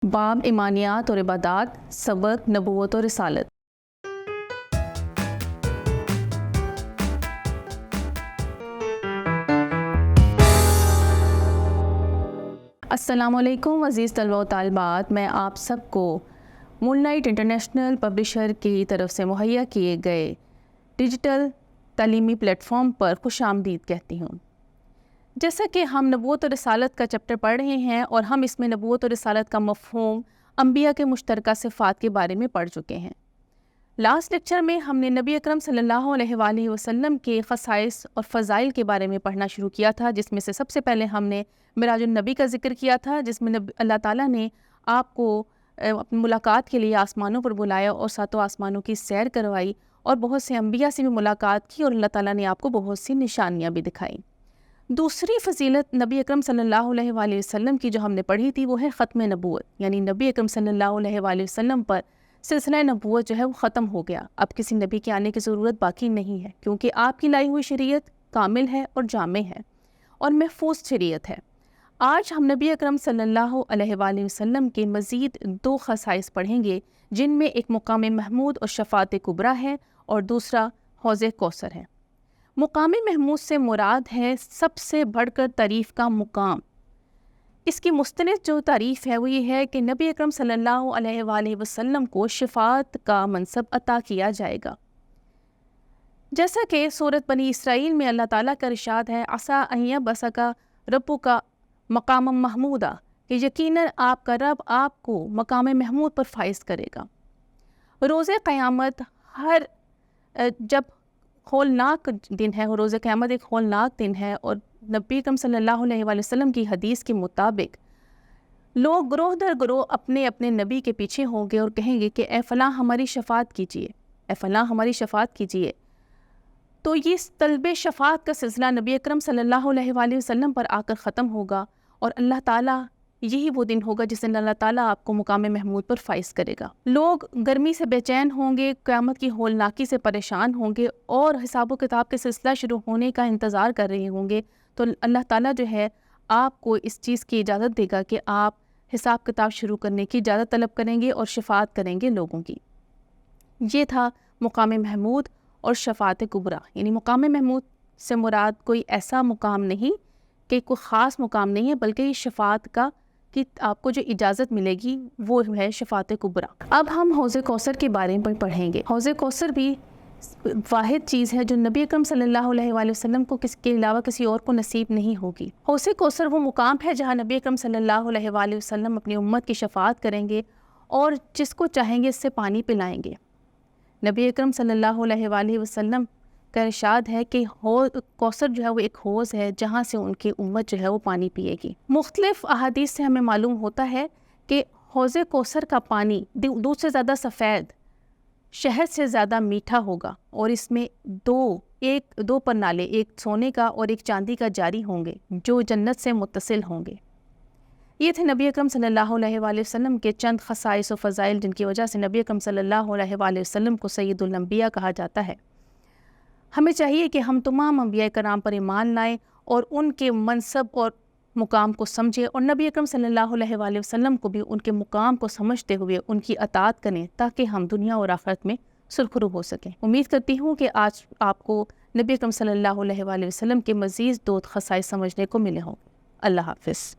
باب ایمانیات اور عبادات، سبق نبوت اور رسالت۔ السلام علیکم عزیز طلبہ و طالبات، میں آپ سب کو مون لائٹ انٹرنیشنل پبلشر کی طرف سے مہیا کیے گئے ڈیجیٹل تعلیمی پلیٹ فارم پر خوش آمدید کہتی ہوں۔ جیسا کہ ہم نبوت اور رسالت کا چیپٹر پڑھ رہے ہیں اور ہم اس میں نبوت اور رسالت کا مفہوم انبیاء کے مشترکہ صفات کے بارے میں پڑھ چکے ہیں۔ لاسٹ لیکچر میں ہم نے نبی اکرم صلی اللہ علیہ وآلہ وسلم کے خصائص اور فضائل کے بارے میں پڑھنا شروع کیا تھا، جس میں سے سب سے پہلے ہم نے معراج النبی کا ذکر کیا تھا، جس میں اللہ تعالیٰ نے آپ کو اپنی ملاقات کے لیے آسمانوں پر بلایا اور ساتوں آسمانوں کی سیر کروائی اور بہت سے انبیاء سے بھی ملاقات کی اور اللہ تعالیٰ نے آپ کو بہت سی نشانیاں بھی دکھائیں۔ دوسری فضیلت نبی اکرم صلی اللہ علیہ وآلہ وسلم کی جو ہم نے پڑھی تھی وہ ہے ختم نبوت، یعنی نبی اکرم صلی اللہ علیہ وآلہ وسلم پر سلسلہ نبوت جو ہے وہ ختم ہو گیا، اب کسی نبی کے آنے کی ضرورت باقی نہیں ہے، کیونکہ آپ کی لائی ہوئی شریعت کامل ہے اور جامع ہے اور محفوظ شریعت ہے۔ آج ہم نبی اکرم صلی اللہ علیہ وآلہ وسلم کے مزید دو خصائص پڑھیں گے، جن میں ایک مقام محمود اور شفاعت کبریٰ ہے اور دوسرا حوض کوثر ہے۔ مقام محمود سے مراد ہے سب سے بڑھ کر تعریف کا مقام۔ اس کی مستند جو تعریف ہے وہ یہ ہے کہ نبی اکرم صلی اللہ علیہ وآلہ وسلم کو شفاعت کا منصب عطا کیا جائے گا، جیسا کہ سورۃ بنی اسرائیل میں اللہ تعالیٰ کا ارشاد ہے عسیٰ ان یبعثک ربک مقام محمودا، کہ یقیناً آپ کا رب آپ کو مقام محمود پر فائز کرے گا۔ روز قیامت جب ہولناک دن ہے، روز قیامت ایک ہولناک دن ہے، اور نبی اکرم صلی اللہ علیہ وآلہ وسلم کی حدیث کے مطابق لوگ گروہ در گروہ اپنے اپنے نبی کے پیچھے ہوں گے اور کہیں گے کہ اے فلاں ہماری شفاعت کیجیے، اے فلاں ہماری شفاعت کیجیے۔ تو یہ طلب شفاعت کا سلسلہ نبی اکرم صلی اللہ علیہ وآلہ وسلم پر آ کر ختم ہوگا، اور اللہ تعالیٰ یہی وہ دن ہوگا جس دن اللہ تعالیٰ آپ کو مقام محمود پر فائز کرے گا۔ لوگ گرمی سے بے چین ہوں گے، قیامت کی ہولناکی سے پریشان ہوں گے اور حساب و کتاب کے سلسلہ شروع ہونے کا انتظار کر رہے ہوں گے، تو اللہ تعالیٰ جو ہے آپ کو اس چیز کی اجازت دے گا کہ آپ حساب کتاب شروع کرنے کی اجازت طلب کریں گے اور شفاعت کریں گے لوگوں کی۔ یہ تھا مقام محمود اور شفاعت کبریٰ، یعنی مقام محمود سے مراد کوئی ایسا مقام نہیں کہ کوئی خاص مقام نہیں ہے، بلکہ یہ شفاعت کا کہ آپ کو جو اجازت ملے گی وہ ہے شفاعت کبریٰ۔ اب ہم حوض کوثر کے بارے میں پڑھیں گے۔ حوض کوثر بھی واحد چیز ہے جو نبی اکرم صلی اللہ علیہ وآلہ وسلم کو کس کے علاوہ کسی اور کو نصیب نہیں ہوگی۔ حوض کوثر وہ مقام ہے جہاں نبی اکرم صلی اللہ علیہ وآلہ وسلم اپنی امت کی شفاعت کریں گے اور جس کو چاہیں گے اس سے پانی پلائیں گے۔ نبی اکرم صلی اللہ علیہ وآلہ وسلم کا ارشاد ہے کہ کوثر جو ہے وہ ایک حوض ہے جہاں سے ان کی امت جو ہے وہ پانی پیے گی۔ مختلف احادیث سے ہمیں معلوم ہوتا ہے کہ حوض کوثر کا پانی دودھ سے زیادہ سفید، شہد سے زیادہ میٹھا ہوگا، اور اس میں دو پرنالے، ایک سونے کا اور ایک چاندی کا جاری ہوں گے جو جنت سے متصل ہوں گے۔ یہ تھے نبی اکرم صلی اللہ علیہ وآلہ وسلم کے چند خصائص و فضائل جن کی وجہ سے نبی اکرم صلی اللہ علیہ وآلہ وسلم کو سید الانبیاء کہا جاتا ہے۔ ہمیں چاہیے کہ ہم تمام انبیاء کرام پر ایمان لائیں اور ان کے منصب اور مقام کو سمجھیں، اور نبی اکرم صلی اللہ علیہ وآلہ وسلم کو بھی ان کے مقام کو سمجھتے ہوئے ان کی اطاعت کریں تاکہ ہم دنیا اور آخرت میں سرخرو ہو سکیں۔ امید کرتی ہوں کہ آج آپ کو نبی اکرم صلی اللہ علیہ وآلہ وسلم کے مزید دو خصائص سمجھنے کو ملے ہوں۔ اللہ حافظ۔